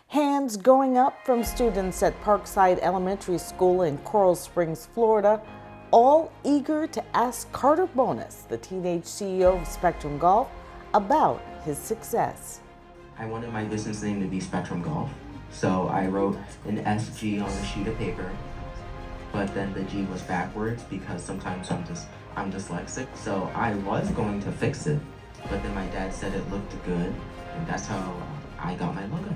Hands going up from students at Parkside Elementary School in Coral Springs, Florida, all eager to ask Carter Bonas, the teenage CEO of Spectrum Golf, about his success. I wanted my business name to be Spectrum Golf, so I wrote an SG on a sheet of paper, but then the G was backwards because sometimes I'm dyslexic, so I was going to fix it, but then my dad said it looked good, and that's how I got my logo.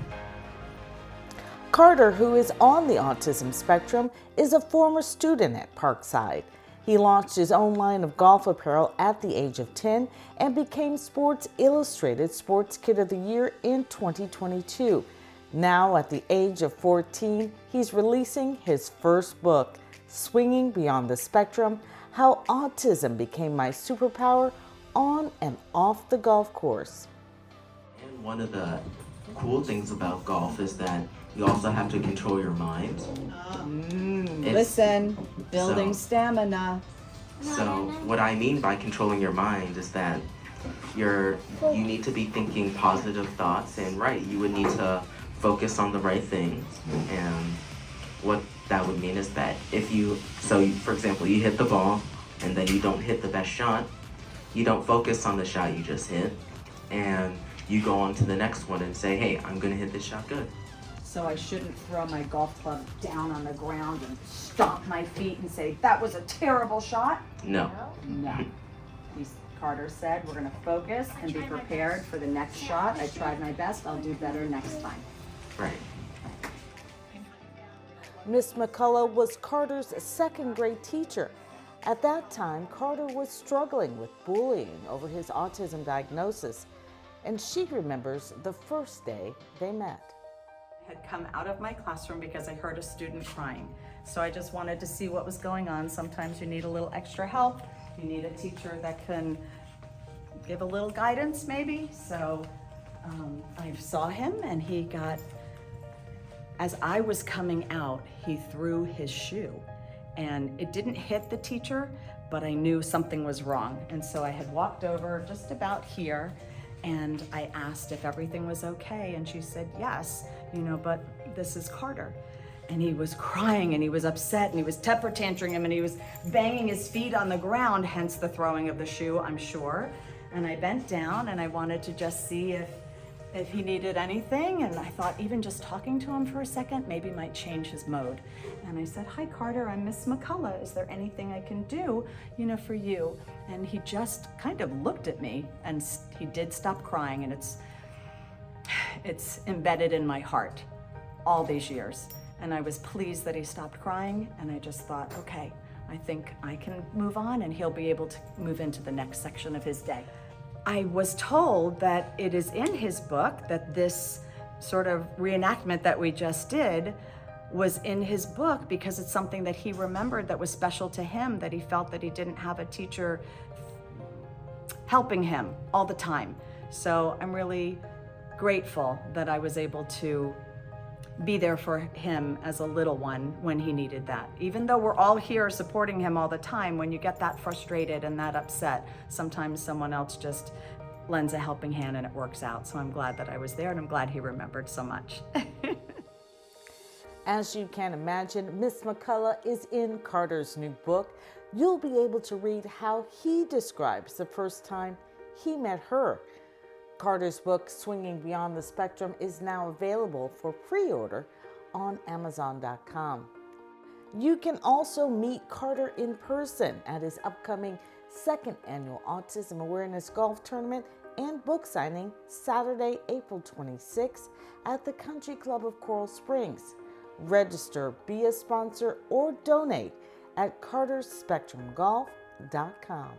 Carter, who is on the autism spectrum, is a former student at Parkside. He launched his own line of golf apparel at the age of 10 and became Sports Illustrated Sports Kid of the Year in 2022. Now, at the age of 14, he's releasing his first book, Swinging Beyond the Spectrum: How Autism Became My Superpower on and Off the Golf Course. And one of the cool things about golf is that you also have to control your mind. Listen, building stamina. So what I mean by controlling your mind is that you need to be thinking positive thoughts, and you would need to focus on the right things. And what that would mean is that for example, you hit the ball and then you don't hit the best shot, you don't focus on the shot you just hit, and you go on to the next one and say, hey, I'm gonna hit this shot good. So I shouldn't throw my golf club down on the ground and stomp my feet and say, that was a terrible shot? No. No. Carter said, we're gonna focus and be prepared for the next shot. I tried my best, I'll do better next time. Right. Miss McCullough was Carter's second grade teacher. At that time, Carter was struggling with bullying over his autism diagnosis, and she remembers the first day they met. I had come out of my classroom because I heard a student crying. So I just wanted to see what was going on. Sometimes you need a little extra help. You need a teacher that can give a little guidance maybe. So I saw him, and as I was coming out, he threw his shoe. And it didn't hit the teacher, but I knew something was wrong. And so I had walked over just about here, and I asked if everything was okay, and she said yes, but this is Carter. And he was crying, and he was upset, and he was temper tantruming him, and he was banging his feet on the ground, hence the throwing of the shoe, I'm sure. And I bent down, and I wanted to just see if he needed anything, and I thought even just talking to him for a second maybe might change his mode. And I said, hi Carter, I'm Miss McCullough. Is there anything I can do, for you? And he just kind of looked at me, and he did stop crying, and it's embedded in my heart all these years. And I was pleased that he stopped crying, and I just thought, okay, I think I can move on, and he'll be able to move into the next section of his day. I was told that it is in his book, that this sort of reenactment that we just did was in his book because it's something that he remembered that was special to him, that he felt that he didn't have a teacher helping him all the time. So I'm really grateful that I was able to be there for him as a little one when he needed that. Even though we're all here supporting him all the time, when you get that frustrated and that upset, sometimes someone else just lends a helping hand and it works out. So I'm glad that I was there, and I'm glad he remembered so much. As you can imagine, Miss McCullough is in Carter's new book. You'll be able to read how he describes the first time he met her. Carter's book, Swinging Beyond the Spectrum, is now available for pre-order on Amazon.com. You can also meet Carter in person at his upcoming second annual Autism Awareness Golf Tournament and book signing Saturday, April 26th at the Country Club of Coral Springs. Register, be a sponsor, or donate at carterspectrumgolf.com.